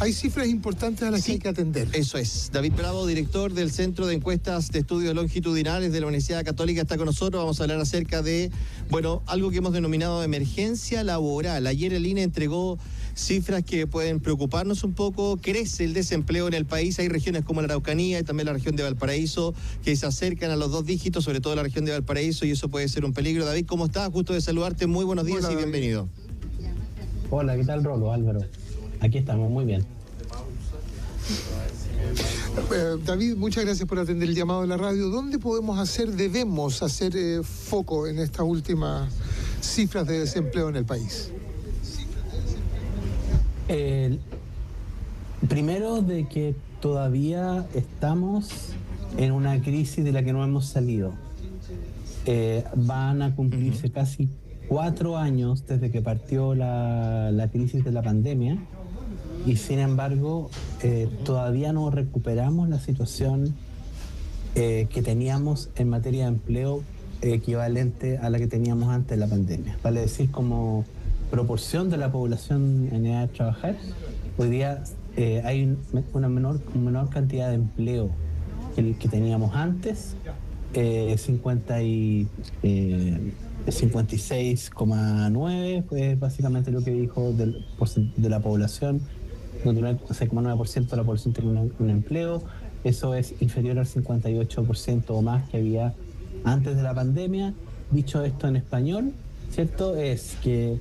hay cifras importantes a las que hay que atender. Eso es. David Bravo, director del Centro de Encuestas de Estudios Longitudinales de la Universidad Católica, está con nosotros. Vamos a hablar acerca de, algo que hemos denominado emergencia laboral. Ayer el INE entregó cifras que pueden preocuparnos un poco. Crece el desempleo en el país. Hay regiones como la Araucanía y también la región de Valparaíso que se acercan a los 2 dígitos, sobre todo la región de Valparaíso, y eso puede ser un peligro. David, ¿cómo estás? Gusto de saludarte. Muy buenos días. Hola, y bienvenido. Hola, ¿qué tal, Rolo? Álvaro. Aquí estamos, muy bien. David, muchas gracias por atender el llamado de la radio. ¿Dónde debemos hacer foco en estas últimas cifras de desempleo en el país? Primero, de que todavía estamos en una crisis de la que no hemos salido. Van a cumplirse casi 4 años desde que partió la crisis de la pandemia, y sin embargo todavía no recuperamos la situación que teníamos en materia de empleo equivalente a la que teníamos antes de la pandemia. Vale decir, como proporción de la población en edad de trabajar, hoy día hay una menor cantidad de empleo que teníamos antes. 56,9 fue básicamente lo que dijo de la población, donde 6,9% de la población tiene un empleo. Eso es inferior al 58% o más que había antes de la pandemia. Dicho esto en español, ¿cierto? Es que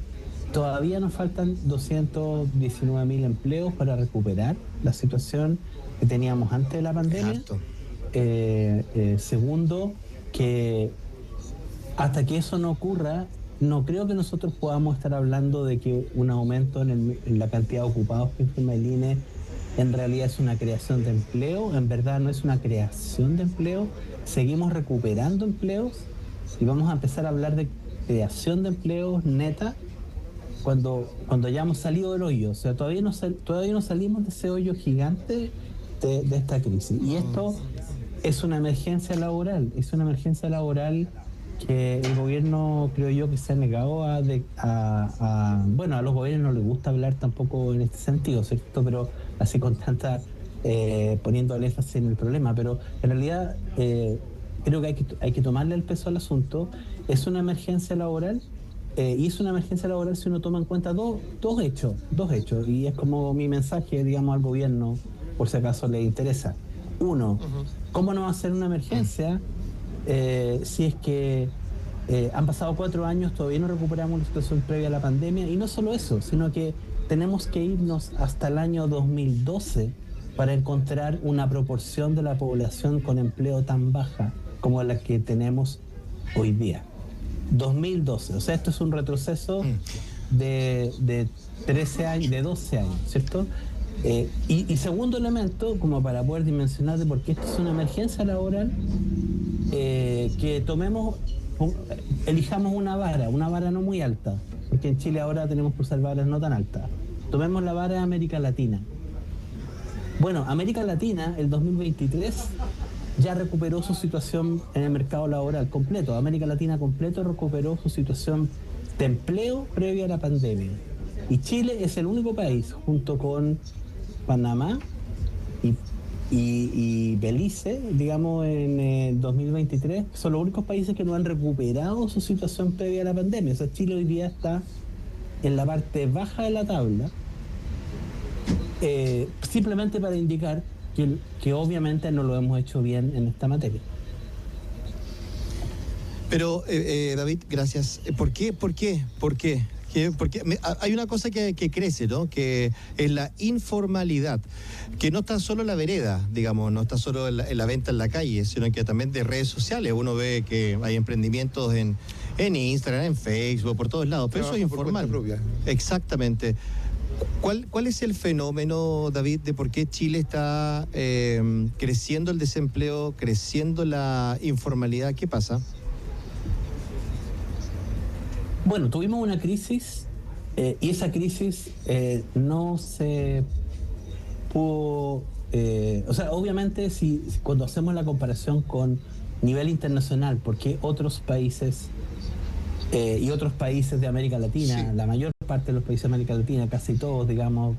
todavía nos faltan 219.000 empleos para recuperar la situación que teníamos antes de la pandemia. Exacto. Segundo, que hasta que eso no ocurra, no creo que nosotros podamos estar hablando de que un aumento en la cantidad de ocupados que informa el INE en realidad es una creación de empleo. En verdad no es una creación de empleo. Seguimos recuperando empleos y vamos a empezar a hablar de creación de empleos neta cuando ya hemos salido del hoyo. O sea, todavía no salimos de ese hoyo gigante de esta crisis. Y esto es una emergencia laboral. Es una emergencia laboral que el gobierno, creo yo, que se ha negado bueno, a los gobiernos no les gusta hablar tampoco en este sentido, ¿cierto? Pero así con tanta poniendo el énfasis en el problema. Pero en realidad creo que hay que tomarle el peso al asunto. Es una emergencia laboral. Y es una emergencia laboral si uno toma en cuenta dos hechos, y es como mi mensaje, digamos, al gobierno, por si acaso le interesa. Uno, ¿cómo no va a ser una emergencia si es que han pasado 4 años, todavía no recuperamos la situación previa a la pandemia? Y no solo eso, sino que tenemos que irnos hasta el año 2012 para encontrar una proporción de la población con empleo tan baja como la que tenemos hoy día. 2012, o sea, esto es un retroceso de 13 años, de 12 años, ¿cierto? Y segundo elemento, como para poder dimensionar de por qué esto es una emergencia laboral, que elijamos una vara no muy alta, porque en Chile ahora tenemos que usar varas no tan altas. Tomemos la vara de América Latina. Bueno, América Latina, el 2023, ya recuperó su situación en el mercado laboral completo. América Latina completo recuperó su situación de empleo previa a la pandemia. Y Chile es el único país, junto con Panamá y Belice, digamos, en 2023, son los únicos países que no han recuperado su situación previa a la pandemia. O sea, Chile hoy día está en la parte baja de la tabla, simplemente para indicar que obviamente no lo hemos hecho bien en esta materia. Pero, David, gracias. ¿Por qué? Porque hay una cosa que crece, ¿no? Que es la informalidad, que no está solo en la vereda, digamos, no está solo en la venta en la calle, sino que también de redes sociales. Uno ve que hay emprendimientos en Instagram, en Facebook, por todos lados, pero eso es informal. Exactamente. ¿Cuál es el fenómeno, David, de por qué Chile está creciendo el desempleo, creciendo la informalidad? ¿Qué pasa? Bueno, tuvimos una crisis y esa crisis no se pudo... o sea, obviamente cuando hacemos la comparación con nivel internacional, porque otros países y otros países de América Latina, la mayor parte de los países de América Latina, casi todos, digamos,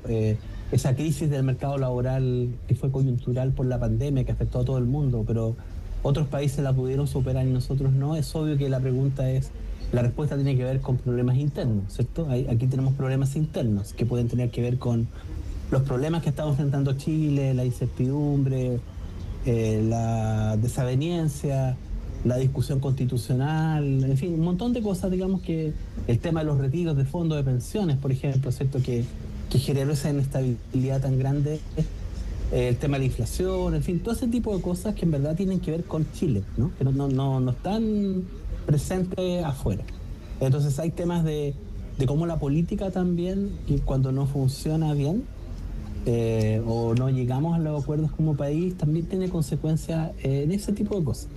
esa crisis del mercado laboral que fue coyuntural por la pandemia, que afectó a todo el mundo, pero otros países la pudieron superar y nosotros no. Es obvio que la respuesta tiene que ver con problemas internos, ¿cierto? Aquí tenemos problemas internos que pueden tener que ver con los problemas que está enfrentando Chile, la incertidumbre, la desaveniencia, la discusión constitucional, en fin, un montón de cosas, digamos, que el tema de los retiros de fondos de pensiones, por ejemplo, ¿cierto? Que generó esa inestabilidad tan grande, el tema de la inflación, en fin, todo ese tipo de cosas que en verdad tienen que ver con Chile, ¿no? Que no están presentes afuera. Entonces hay temas de cómo la política también, que cuando no funciona bien, o no llegamos a los acuerdos como país, también tiene consecuencias en ese tipo de cosas.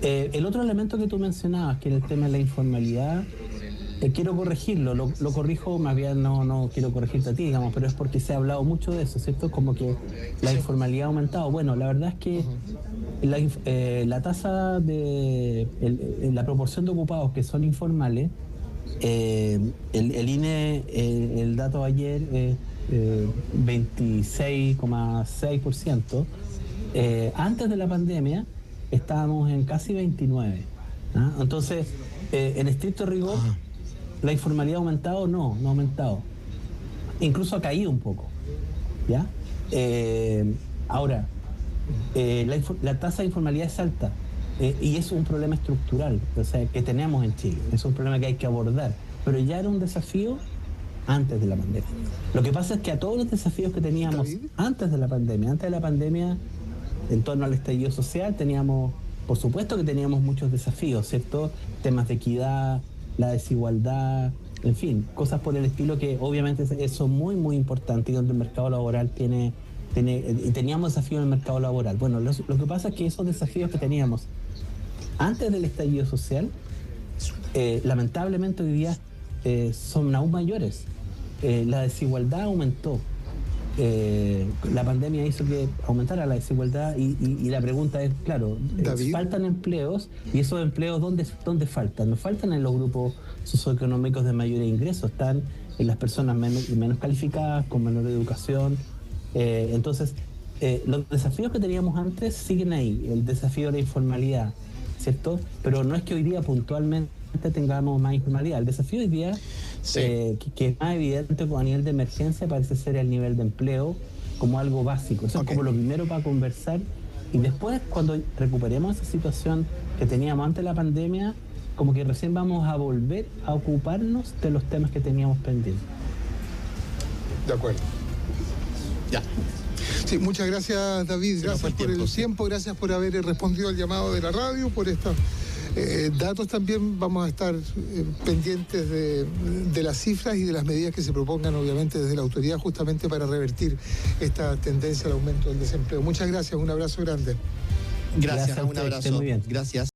El otro elemento que tú mencionabas, que era el tema de la informalidad, quiero corregirlo, lo corrijo, más bien no quiero corregirte a ti, digamos, pero es porque se ha hablado mucho de eso, ¿cierto? Como que la informalidad ha aumentado. Bueno, la verdad es que la tasa la proporción de ocupados que son informales, el INE, el dato ayer es 26,6%. Antes de la pandemia estábamos en casi 29%. ¿Ah? Entonces, en estricto rigor, ¿la informalidad ha aumentado? No ha aumentado. Incluso ha caído un poco. ¿Ya? Ahora, la tasa de informalidad es alta y es un problema estructural, o sea, que tenemos en Chile. Es un problema que hay que abordar. Pero ya era un desafío antes de la pandemia. Lo que pasa es que a todos los desafíos que teníamos antes de la pandemia, en torno al estallido social, por supuesto que teníamos muchos desafíos, ¿cierto? Temas de equidad, la desigualdad, en fin, cosas por el estilo que obviamente son muy, muy importantes y donde el mercado laboral teníamos desafíos en el mercado laboral. Bueno, lo que pasa es que esos desafíos que teníamos antes del estallido social, lamentablemente hoy día son aún mayores. La desigualdad aumentó. La pandemia hizo que aumentara la desigualdad y la pregunta es, claro, faltan empleos, y esos empleos ¿dónde faltan? No faltan en los grupos socioeconómicos de mayor ingreso, están en las personas menos calificadas, con menor educación. Entonces, los desafíos que teníamos antes siguen ahí, el desafío de la informalidad, ¿cierto? Pero no es que hoy día puntualmente tengamos más informalidad. El desafío hoy día, que es más evidente a nivel de emergencia, parece ser el nivel de empleo como algo básico. Eso es como lo primero para conversar, y después, cuando recuperemos esa situación que teníamos antes de la pandemia, como que recién vamos a volver a ocuparnos de los temas que teníamos pendientes. De acuerdo. Ya. Sí, muchas gracias, David. Gracias por el tiempo, gracias por haber respondido al llamado de la radio, por estos datos. También vamos a estar pendientes de las cifras y de las medidas que se propongan, obviamente, desde la autoridad, justamente para revertir esta tendencia al aumento del desempleo. Muchas gracias, un abrazo grande. Gracias, un abrazo. Muy bien. Gracias.